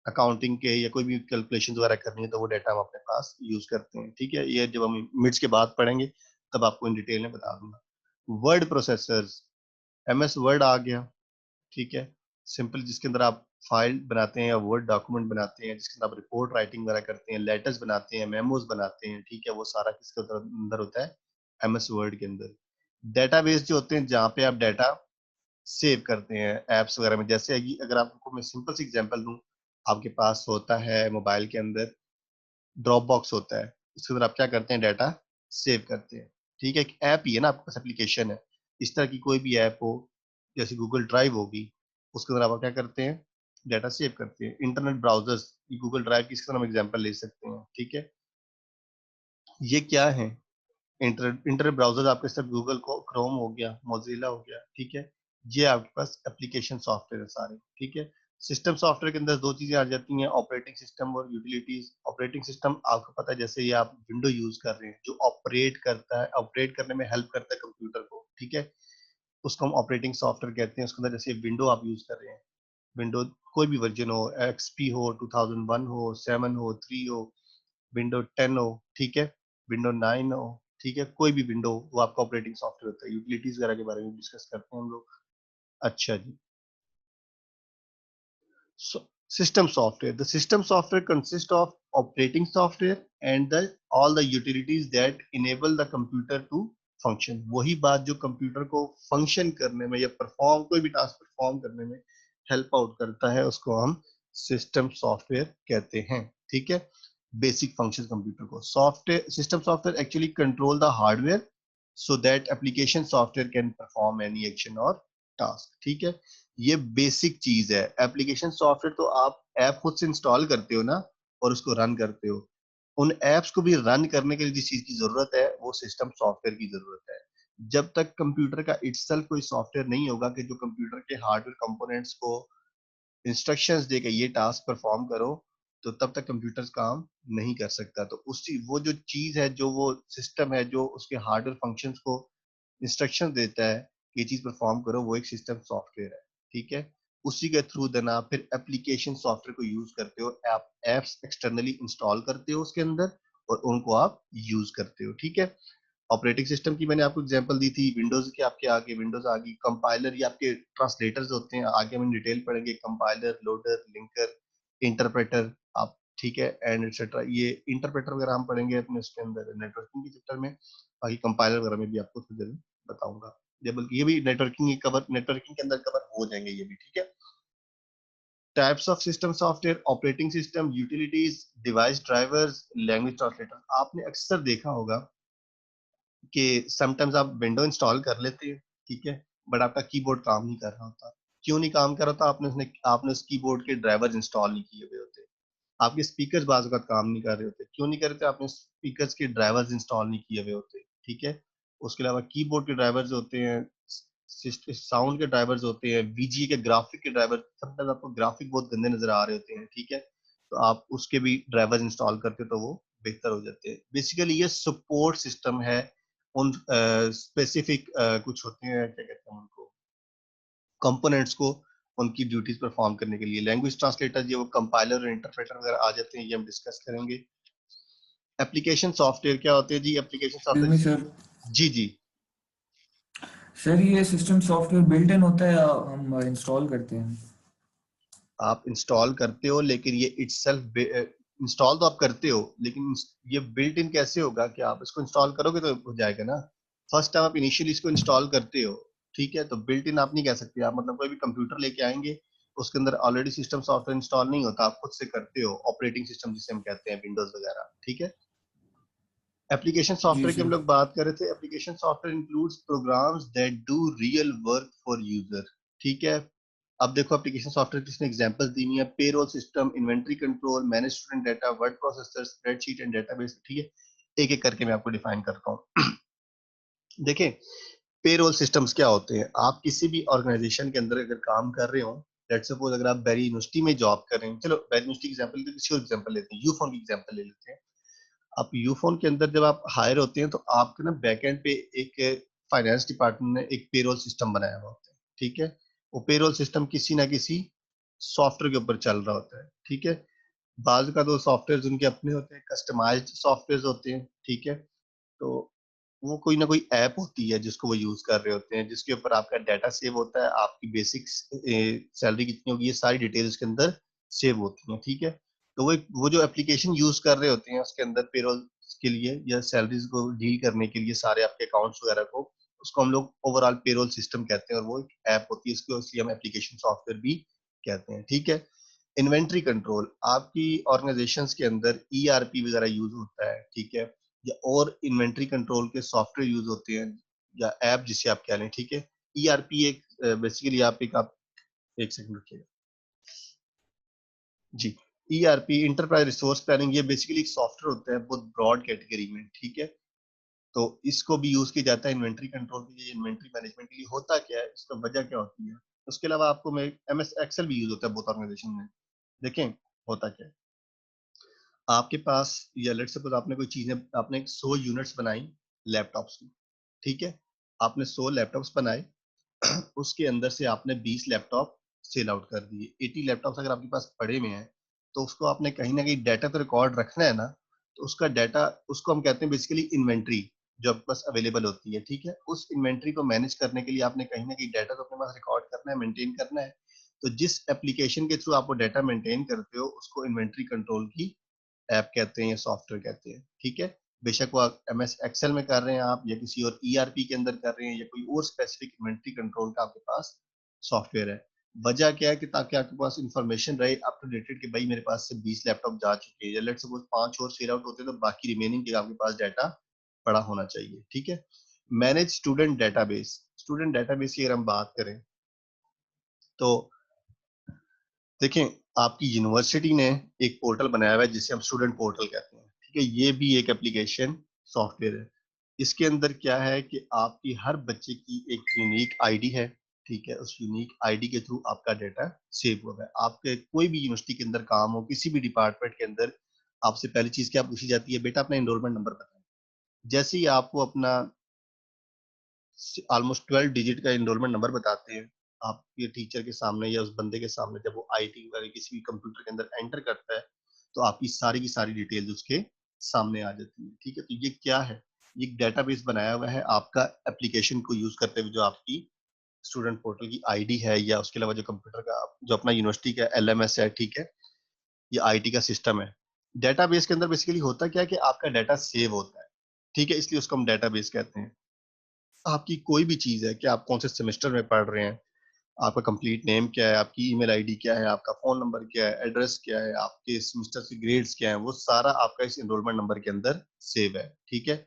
अकाउंटिंग के या कोई भी कैलकुलेशन वगैरह करनी है तो वो डाटा हम अपने पास यूज करते हैं, ठीक है। ये जब हम मिनट्स के बाद पढ़ेंगे तब आपको इन डिटेल में बता दूंगा। वर्ड प्रोसेसर्स, एमएस वर्ड आ गया, ठीक है, सिंपल, जिसके अंदर आप फाइल बनाते हैं या वर्ड डॉक्यूमेंट बनाते हैं, जिसके अंदर आप रिपोर्ट राइटिंग वगैरह करते हैं, लेटर्स बनाते हैं, मेमोज बनाते हैं, ठीक है, वो सारा किसके अंदर होता है, एमएस वर्ड के अंदर। डेटाबेस जो होते हैं जहाँ पे आप डाटा सेव करते हैं एप्स वगैरह में, जैसे अगर आपको मैं सिंपल सी एग्जांपल दूं, आपके पास होता है मोबाइल के अंदर ड्रॉप बॉक्स होता है, उसके अंदर आप क्या करते हैं, डाटा सेव करते हैं, ठीक है, एक ऐप ही है ना आपके पास, एप्लीकेशन है। इस तरह की कोई भी ऐप हो, जैसे गूगल ड्राइव होगी, उसके अंदर आप क्या करते हैं, डाटा सेव करते हैं। इंटरनेट ब्राउजर्स, गूगल ड्राइव की इसका हम एग्जांपल ले सकते हैं, ठीक है। ये क्या है, इंटरनेट ब्राउजर आपके साथ गूगल को क्रोम हो गया, मोजिला हो गया, ठीक है। ये आपके पास एप्लीकेशन सॉफ्टवेयर है सारे, ठीक है। सिस्टम सॉफ्टवेयर के अंदर दो चीजें आ जाती हैं, ऑपरेटिंग सिस्टम और यूटिलिटीज। ऑपरेटिंग सिस्टम आपको पता है, जैसे ये आप विंडो यूज कर रहे हैं, जो ऑपरेट करता है, ऑपरेट करने में हेल्प करता है कंप्यूटर को, ठीक है, उसको हम ऑपरेटिंग सॉफ्टवेयर कहते हैं। उसके अंदर जैसे विंडो आप यूज कर रहे हैं, विंडो कोई भी वर्जन हो, एक्सपी हो, 2001 हो, 7 हो, 3 हो, विंडो 10 हो, ठीक है, विंडो 9 हो, ठीक है, कोई भी विंडो, वो आपका ऑपरेटिंग सॉफ्टवेयर होता है। यूटिलिटीज वगैरह के बारे में डिस्कस करते हैं हम लोग। अच्छा जी, system software, the system software consists of operating software and the all the utilities that enable the computer to function। वही बात जो कंप्यूटर को फंक्शन करने में या परफॉर्म, कोई भी टास्क परफॉर्म करने में हेल्प आउट करता है, उसको हम सिस्टम सॉफ्टवेयर कहते हैं, ठीक है। बेसिक फंक्शन कंप्यूटर को, software, system software actually control the hardware so that application software can perform any action और टास्क, ठीक है। ये बेसिक चीज है। एप्लीकेशन सॉफ्टवेयर तो आप ऐप खुद से इंस्टॉल करते हो ना, और उसको रन करते हो। उन एप्स को भी रन करने के लिए जिस चीज की जरूरत है, वो सिस्टम सॉफ्टवेयर की जरूरत है। जब तक कंप्यूटर का इटसेल्फ कोई सॉफ्टवेयर नहीं होगा कि जो कंप्यूटर के हार्डवेयर कंपोनेंट्स को इंस्ट्रक्शंस दे के ये टास्क परफॉर्म करो, तो तब तक कंप्यूटर काम नहीं कर सकता। तो उसी वो जो चीज है, जो वो सिस्टम है, जो उसके हार्डवेयर फंक्शंस को इंस्ट्रक्शन देता है कि ये चीज परफॉर्म करो, वो एक सिस्टम सॉफ्टवेयर है, ठीक है। उसी के थ्रू देन आप फिर एप्लीकेशन सॉफ्टवेयर को यूज करते हो, आप एप्स एक्सटर्नली इंस्टॉल करते हो उसके अंदर, और उनको आप यूज करते हो, ठीक है। ऑपरेटिंग सिस्टम की मैंने आपको एग्जांपल दी थी, विंडोज के आपके आगे विंडोज आ गई, कंपाइलर ये आपके ट्रांसलेटर्स होते हैं, आगे हम डिटेल पढ़ेंगे, कंपाइलर, लोडर, लिंकर, इंटरप्रेटर आप, ठीक है, एंड एक्सेट्रा। ये इंटरप्रेटर वगैरह हम पढ़ेंगे अपने उसके अंदर नेटवर्किंग के चैप्टर में, बाकी कंपाइलर वगैरह में भी आपको थोड़ी देर में बताऊंगा। ये बल्कि ये भी नेटवर्किंग के अंदर कवर हो जाएंगे ये भी, ठीक है। Types of system software, operating system, utilities, device drivers, language translator. आपने अक्सर देखा होगा कि समटाइम्स आप विंडो इंस्टॉल कर लेते हैं, ठीक है, बट आपका कीबोर्ड काम नहीं कर रहा होता। क्यों नहीं काम कर रहा था? आपने उस कीबोर्ड के ड्राइवर्स इंस्टॉल नहीं किए हुए होते। आपके स्पीकर्स बाज़ औक़ात काम नहीं कर रहे होते। क्यों नहीं कर रहे थे? आपने स्पीकर्स के ड्राइवर्स इंस्टॉल नहीं किए हुए होते, ठीक है। उसके अलावा कीबोर्ड के ड्राइवर्स होते हैं, साउंड के ड्राइवर्स होते हैं, वीजीए के ग्राफिक के ड्राइवर, समटाइम्स आपको ग्राफिक बहुत गंदे नजर आ रहे होते हैं, ठीक है, तो आप उसके भी ड्राइवर्स इंस्टॉल करते तो वो बेहतर हो जाते हैं। बेसिकली ये सपोर्ट सिस्टम है उन स्पेसिफिक कुछ होते हैं, क्या कहते हैं उनको, कंपोनेंट्स को उनकी ड्यूटीज परफॉर्म करने के लिए। लैंग्वेज ट्रांसलेटर ये वो कंपाइलर और इंटरप्रेटर वगैरह आ जाते हैं, ये हम डिस्कस करेंगे। एप्लीकेशन सॉफ्टवेयर क्या होते हैं जी? Application Excuse me, software, sir. जी जी, सर ये सिस्टम सॉफ्टवेयर बिल्ट इन होता है या हम इंस्टॉल करते हैं? आप इंस्टॉल करते हो, लेकिन ये इटसेल्फ इंस्टॉल तो आप करते हो, लेकिन ये बिल्ट इन कैसे होगा कि आप इसको इंस्टॉल करोगे तो हो जाएगा ना। फर्स्ट टाइम आप इनिशियली इसको इंस्टॉल करते हो, ठीक है, तो बिल्ट इन आप नहीं कह सकते। आप मतलब कोई भी कंप्यूटर लेके आएंगे, उसके अंदर ऑलरेडी सिस्टम सॉफ्टवेयर इंस्टॉल नहीं होता, आप खुद से करते हो, ऑपरेटिंग सिस्टम जिसे हम कहते हैं, विंडोज वगैरह, ठीक है। एप्लीकेशन जी सॉफ्टवेयर की हम सर। लोग बात कर रहे थे। Application software includes programmes that do real work for user, ठीक है। अब देखो एप्लीकेशन सॉफ्टवेयर किसने एग्जांपल्स दी हुई है, payroll system, inventory control, manage student data, word processor, spreadsheet and database, ठीक है। एक एक करके मैं आपको डिफाइन करता हूँ। देखें, पेरोल सिस्टम्स क्या होते हैं? आप किसी भी ऑर्गेनाइजेशन के अंदर अगर काम कर रहे हो, लेट्स सपोज अगर आप बेरी यूनिवर्सिटी में जॉब कर रहे हैं, चलो बेरी यूनिवर्सिटी की एग्जांपल लेते, किसी और एग्जांपल लेते हैं, यूफोन की एग्जांपल ले लेते हैं। आप यूफोन के अंदर जब आप हायर होते हैं, तो आपके ना बैकएंड पे एक फाइनेंस डिपार्टमेंट ने एक पेरोल सिस्टम बनाया हुआ होता है, ठीक है। वो पेरोल सिस्टम किसी ना किसी सॉफ्टवेयर के ऊपर चल रहा होता है, ठीक है। बाज का दो सॉफ्टवेयर उनके अपने होते हैं, कस्टमाइज्ड सॉफ्टवेयर होते हैं, ठीक है। तो वो कोई ना कोई ऐप होती है जिसको वो यूज कर रहे होते हैं, जिसके ऊपर आपका डाटा सेव होता है, आपकी बेसिक सैलरी कितनी होगी, ये सारी डिटेल्स के अंदर सेव होती हैं, ठीक है। तो वो जो एप्लीकेशन यूज कर रहे होते हैं उसके अंदर पेरोल के लिए या सैलरीज को डील करने के लिए सारे आपके अकाउंट्स वगैरह को, उसको हम लोग ओवरऑल पेरोल सिस्टम कहते हैं, और वो एक ऐप होती है, इसको इसलिए हम एप्लीकेशन सॉफ्टवेयर भी कहते हैं, ठीक है। इन्वेंट्री कंट्रोल, आपकी ऑर्गेनाइजेशंस के अंदर ईआरपी वगैरह यूज होता है, ठीक है, या और इन्वेंट्री कंट्रोल के सॉफ्टवेयर यूज होते हैं, या ऐप जिसे आप कह लें, ठीक है। ईआरपी एक बेसिकली आप एक सेकंड रुकिएगा जी। ईआरपी, इंटरप्राइज रिसोर्स प्लानिंग, ये बेसिकली एक सॉफ्टवेयर होता है बहुत ब्रॉड कैटेगरी में, ठीक है। तो इसको भी यूज किया जाता है इन्वेंट्री कंट्रोल के लिए, इन्वेंट्री मैनेजमेंट के लिए। होता क्या है, इसका वजह क्या होती है? उसके अलावा आपको मैं एमएस एक्सेल भी यूज होता है बहुत ऑर्गेनाइजेशन में। देखें होता क्या है, आपके पास या लेट्स सपोज आपने कोई चीजें, आपने 100 यूनिट्स बनाई लैपटॉप्स की, ठीक है। आपने 100 लैपटॉप्स बनाए, उसके अंदर से आपने 20 लैपटॉप सेल आउट कर दिए। 80 लैपटॉप्स अगर आपके पास पड़े हुए हैं, तो उसको आपने कहीं ना कहीं डाटा तो रिकॉर्ड रखना है ना। तो उसका डाटा, उसको हम कहते हैं बेसिकली इन्वेंट्री, जो आपके पास अवेलेबल होती है, ठीक है। उस इन्वेंट्री को मैनेज करने के लिए आपने कहीं ना कहीं डाटा तो अपने पास रिकॉर्ड करना है, मेंटेन करना है। तो जिस एप्लीकेशन के थ्रू आप वो डाटा मेंटेन करते हो, उसको इन्वेंट्री कंट्रोल की ऐप कहते हैं या सॉफ्टवेयर कहते हैं, ठीक है। बेशक वो एमएस एक्सेल में कर रहे हैं आप, या किसी और ईआरपी के अंदर कर रहे हैं, या कोई और स्पेसिफिक इन्वेंट्री कंट्रोल का आपके पास सॉफ्टवेयर है। वजह क्या है कि ताकि आपके पास इंफॉर्मेशन रहे अप टू डेटेड कि भाई मेरे पास से 20 लैपटॉप जा चुके हैं, या लेट्स सपोज 5 और सेल आउट होते हैं, तो बाकी रिमेनिंग के आपके पास डाटा पड़ा होना चाहिए, ठीक है। Manage student database, student database की अगर हम बात करें, तो देखें, आपकी यूनिवर्सिटी ने एक पोर्टल बनाया हुआ है जिसे हम स्टूडेंट पोर्टल कहते हैं, ठीक है। ये भी एक एप्लीकेशन सॉफ्टवेयर है। इसके अंदर क्या है कि आपकी हर बच्चे की एक यूनिक आईडी है, ठीक है। उस यूनिक आईडी के थ्रू आपका डाटा सेव हुआ है। आपके कोई भी यूनिवर्सिटी के अंदर काम हो, किसी भी डिपार्टमेंट के अंदर, आपसे पहली चीज क्या पूछी जाती है, बेटा अपना एनरोलमेंट नंबर बताएं। जैसे ही आपको अपना ऑलमोस्ट 12 डिजिट का एनरोलमेंट नंबर बताते हैं, आपके टीचर के सामने या उस बंदे के सामने, जब वो आईटी वाले किसी भी कंप्यूटर के अंदर एंटर करता है, तो आपकी सारी की सारी डिटेल्स उसके सामने आ जाती है, ठीक है। तो ये क्या है, ये एक डेटाबेस बनाया हुआ है आपका एप्लीकेशन को यूज करते हुए, जो आपकी स्टूडेंट पोर्टल की आईडी है, या उसके अलावा जो कंप्यूटर का जो अपना यूनिवर्सिटी का एलएमएस है, ठीक है। ये आईटी का सिस्टम है। डेटाबेस के अंदर बेसिकली होता क्या है कि आपका डाटा सेव होता है, ठीक है, इसलिए उसको हम डेटाबेस कहते हैं। आपकी कोई भी चीज है कि आप कौन से सेमेस्टर में पढ़ रहे हैं, आपका कंप्लीट नेम क्या है, आपकी ईमेल आईडी क्या है, आपका फोन नंबर क्या है, एड्रेस क्या है, आपके सेमेस्टर के ग्रेड्स क्या है, वो सारा आपका इस एनरोलमेंट नंबर के अंदर सेव है, ठीक है।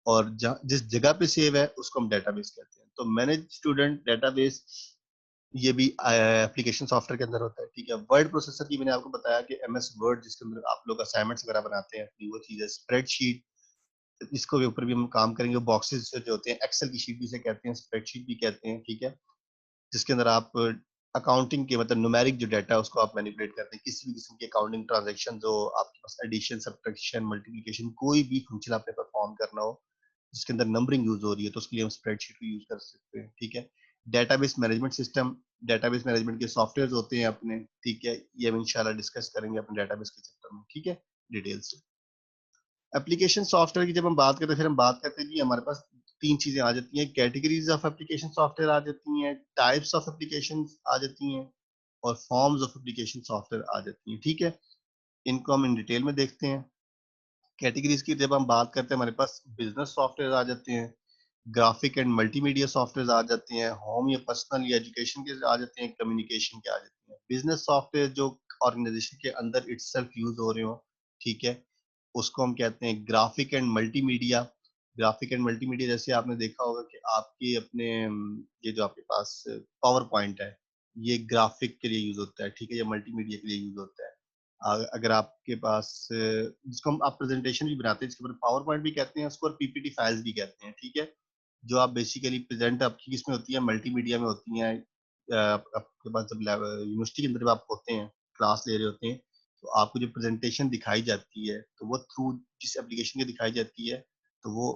और जिस जगह पे सेव है उसको हम डेटाबेस कहते हैं। तो मैनेज स्टूडेंट डेटाबेस ये भी एप्लीकेशन सॉफ्टवेयर के अंदर होता है, ठीक है। वर्ड प्रोसेसर की मैंने आपको बताया कि एमएस वर्ड, जिसके अंदर आप लोग असाइनमेंट्स वगैरह बनाते हैं, वो चीज है। स्प्रेडशीट, इसको के ऊपर भी हम काम करेंगे। बॉक्सेस जो होते हैं, एक्सेल की शीट भी से कहते हैं, स्प्रेडशीट भी कहते हैं, ठीक है, जिसके अंदर आप अकाउंटिंग के मतलब न्यूमेरिक जो डाटा है उसको आप मैनिपुलेट करते हैं। किसी भी किस्म की अकाउंटिंग ट्रांजैक्शन जो आपके पास एडिशन, सब्ट्रैक्शन, मल्टीप्लिकेशन, कोई भी फंक्शन आपने परफॉर्म करना हो जिसके अंदर नंबरिंग यूज हो रही है, तो उसके लिए हम स्प्रेडशीट को यूज कर सकते हैं, ठीक है। Database management system, database management के सॉफ्टवेयर होते हैं अपने, ठीक है, ये हम इंशाल्लाह डिस्कस करेंगे अपने डेटाबेस के चैप्टर में, ठीक है, डिटेल्स से। एप्लीकेशन सॉफ्टवेयर की जब हम बात करते हैं, फिर हम बात करते हैं कि हमारे पास तीन चीजें आ जाती हैं। कैटेगरीज ऑफ एप्लीकेशन सॉफ्टवेयर आ जाती हैं, टाइप्स ऑफ एप्लीकेशन आ जाती हैं, और फॉर्म्स ऑफ एप्लीकेशन सॉफ्टवेयर आ जाती हैं, ठीक है। इनको हम इन डिटेल में देखते हैं। कैटेगरीज की जब हम बात करते हैं, हमारे पास बिजनेस सॉफ्टवेयर आ जाते हैं, ग्राफिक एंड मल्टीमीडिया सॉफ्टवेयर आ जाते हैं, होम या पर्सनल या एजुकेशन के आ जाते हैं, कम्युनिकेशन के आ जाते हैं। बिजनेस सॉफ्टवेयर जो ऑर्गेनाइजेशन के अंदर इटसेल्फ यूज हो रहे हो, ठीक है, उसको हम कहते हैं graphic and multimedia. Graphic and multimedia जैसे आपने देखा होगा कि आपके अपने ये जो आपके पास पावर पॉइंट है, ये ग्राफिक के लिए यूज होता है, ठीक है, या मल्टीमीडिया के लिए यूज होता है। अगर आपके पास जिसको हम आप प्रेजेंटेशन भी बनाते हैं, जिसके ऊपर पावर पॉइंट भी कहते हैं उसको, और पीपीटी फाइल्स भी कहते हैं, ठीक है, जो आप बेसिकली प्रेजेंट आपकी किसमें होती है, मल्टीमीडिया में होती हैं। आपके पास जब यूनिवर्सिटी के अंदर जब आप होते हैं, क्लास ले रहे होते हैं, तो आपको जो प्रेजेंटेशन दिखाई जाती है, तो वो थ्रू जिस एप्लीकेशन की दिखाई जाती है, तो वो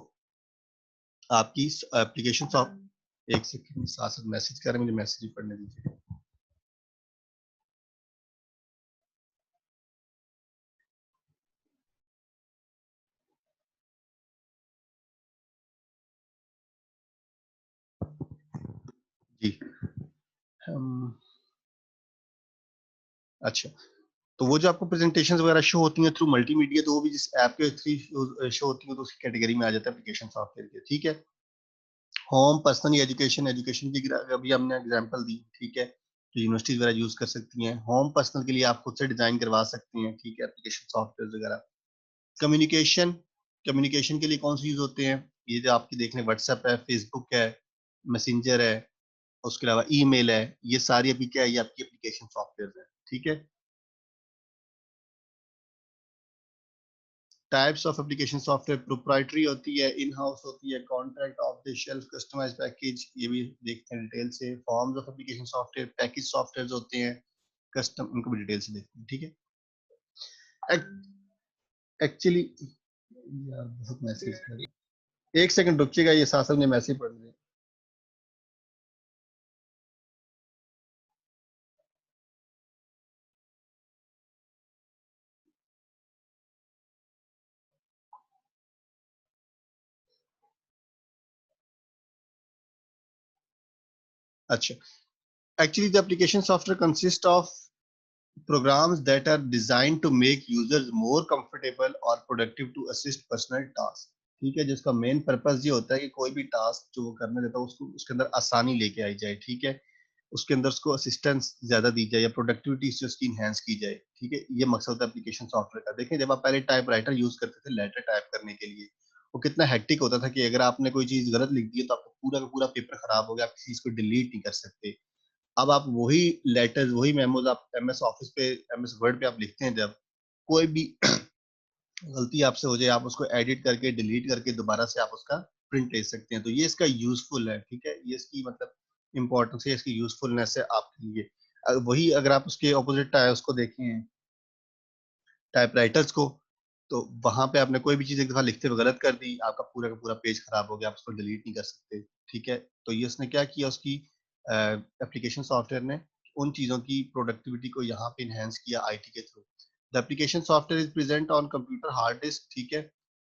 आपकी एप्लीकेशन सॉफ्ट। एक सेकंड, साथ साथ मैसेज कर रहे हैं, मुझे मैसेज पढ़ने दीजिए। जी। अच्छा, तो वो जो आपको प्रेजेंटेशंस वगैरह शो होती हैं थ्रू मल्टीमीडिया, तो वो भी जिस ऐप के थ्रू शो होती है, तो उसकी कैटेगरी में आ जाता है एप्लीकेशन सॉफ्टवेयर के, ठीक है। होम, पर्सनल, एजुकेशन, एजुकेशन की अभी हमने एग्जांपल दी, ठीक है, तो यूनिवर्सिटीज वगैरह यूज कर सकती हैं। होम पर्सनल के लिए आप खुद से डिजाइन करवा सकती हैं, ठीक है, एप्लीकेशन सॉफ्टवेयर वगैरह। कम्युनिकेशन, कम्युनिकेशन के लिए कौन से यूज होते हैं, ये जो आपकी देख लें, व्हाट्सएप है, फेसबुक है, मैसेंजर है, उसके अलावा ईमेल है, ये सारी अभी क्या है, ये आपकी एप्लीकेशन सॉफ्टवेयर है, ठीक है। Types of application software, proprietary होती है, इन हाउस होती है, contract, off the shelf, customize package, ये भी देखते हैं डिटेल से। Forms of application software, package software होते हैं, कस्टम, इनको भी डिटेल से देखते हैं, ठीक है। एक्चुअली यार बहुत मैसेज कर, एक सेकंड रुकिएगा, ये साथ साथ में मैसेज पढ़ रहे हैं। अच्छा, actually the application software consists of programs that are designed to make users more comfortable or productive to assist personal tasks, ठीक है, जिसका मेन पर्पस ये होता है कि कोई भी टास्क जो वो करने देता है उसको उसके अंदर आसानी लेके आई जाए, ठीक है, उसके अंदर उसको असिस्टेंस ज्यादा दी जाए या प्रोडक्टिविटी से उसकी इनहेंस की जाए, ठीक है, ये मकसद होता है एप्लीकेशन सॉफ्टवेयर का। देखें, जब आप पहले टाइप राइटर यूज करते थे लेटर टाइप करने के लिए, वो कितना हेक्टिक होता था कि अगर आपने कोई चीज गलत लिख दी है तो आपका पूरा का पूरा पेपर खराब हो गया, आप किसी चीज को डिलीट नहीं कर सकते। अब आप वही लेटर्स, वही मेमोज आप एमएस ऑफिस पे, एमएस वर्ड पे आप लिखते हैं, जब कोई भी गलती आपसे हो जाए, आप उसको एडिट करके डिलीट करके दोबारा से आप उसका प्रिंट ले सकते हैं। तो ये इसका यूजफुल है, ठीक है, ये इसकी मतलब इंपॉर्टेंस है, इसकी यूजफुलनेस है आपके लिए। वही अगर आप उसके ऑपोजिट उसको देखें, टाइपराइटर्स को, तो वहां पे आपने कोई भी चीज एक दफा लिखते हुए गलत कर दी, आपका पूरा का पूरा पेज खराब हो गया, आप उसको डिलीट नहीं कर सकते, ठीक है। तो ये उसने क्या किया, उसकी एप्लीकेशन सॉफ्टवेयर ने उन चीजों की प्रोडक्टिविटी को यहाँ पे इनहेंस किया आईटी के through. The application software is present on computer hard disk, ठीक है।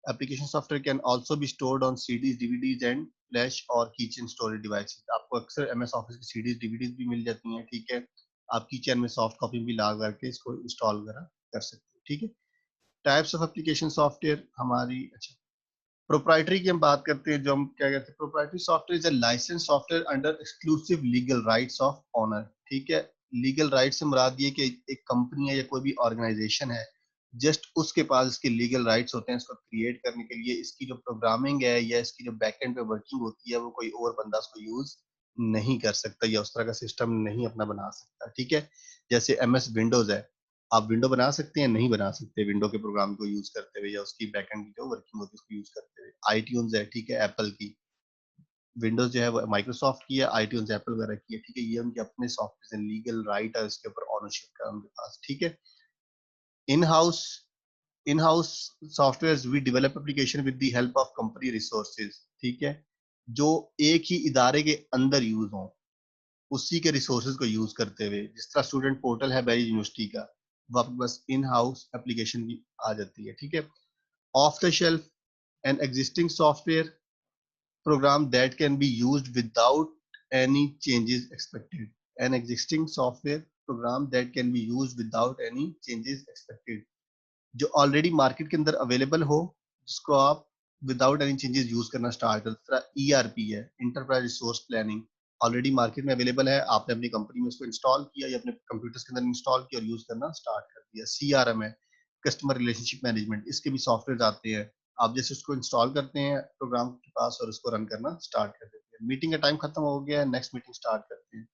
Application software can also be stored on CDs, DVDs and flash और कीचेन स्टोरेज डिवाइसेस। आपको अक्सर एमएस ऑफिस की सीडीज, डीवीडीज भी मिल जाती हैं, ठीक है, आप कीचेन में सॉफ्ट कॉपी भी ला करके इसको इंस्टॉल वगैरह कर सकते हैं, ठीक है। टाइप्स ऑफ एप्लीकेशन सॉफ्टवेयर हमारी, अच्छा प्रोप्राइटरी की हम बात करते हैं, जो हम क्या कहते हैं, proprietary software is a licence software under exclusive legal rights of owner, ठीक है। लीगल राइट से मुराद ये कि एक कंपनी है या कोई भी ऑर्गेनाइजेशन है, जस्ट उसके पास इसके लीगल राइट्स होते हैं इसको क्रिएट करने के लिए। इसकी जो प्रोग्रामिंग है या इसकी जो बैकएंड पे वर्किंग होती है वो कोई और बंदा उसको यूज नहीं कर सकता या उस तरह का सिस्टम नहीं अपना बना सकता, ठीक है। जैसे MS विंडोज है, आप विंडो बना सकते हैं, नहीं बना सकते विंडो के प्रोग्राम को यूज करते हुए या उसकी बैकएंड की जो वर्किंग होती है उसको यूज करते हुए। आईट्यून्स है, ठीक है, एप्पल की। विंडोज जो है वो माइक्रोसॉफ्ट की है, आईट्यून्स एप्पल वगैरह की है, ठीक है। ये उनके अपने सॉफ्टवेयर हैं, लीगल राइट है इसके ऊपर, ऑनरशिप का उनके पास, ठीक है। In house in-house softwares we develop application with the help of company resources, ठीक है, जो एक ही इदारे के अंदर यूज हो, उसी के रिसोर्सेज को यूज करते हुए। जिस तरह स्टूडेंट पोर्टल है बैरिज यूनिवर्सिटी का, वो आपके पास इन हाउस एप्लीकेशन भी आ जाती है, ठीक है। Of the shelf an existing software program that can be used without any changes expected, an existing software program that can be used without any changes expected, जो already market के अंदर available हो, जिसको आप विदाउट एनी चेंजेस यूज करना start कर। तरह ERP है, enterprise resource planning, already market में अवेलेबल है, आपने अपनी कंपनी में उसको इंस्टॉल किया या अपने कंप्यूटर्स के अंदर इंस्टॉल किया और यूज करना स्टार्ट कर दिया। CRM है, कस्टमर रिलेशनशिप मैनेजमेंट, इसके भी सॉफ्टवेयर आते हैं, आप जैसे उसको इंस्टॉल करते हैं प्रोग्राम के पास और उसको रन करना स्टार्ट कर देते हैं। मीटिंग का टाइम खत्म हो गया है, नेक्स्ट मीटिंग स्टार्ट करते हैं।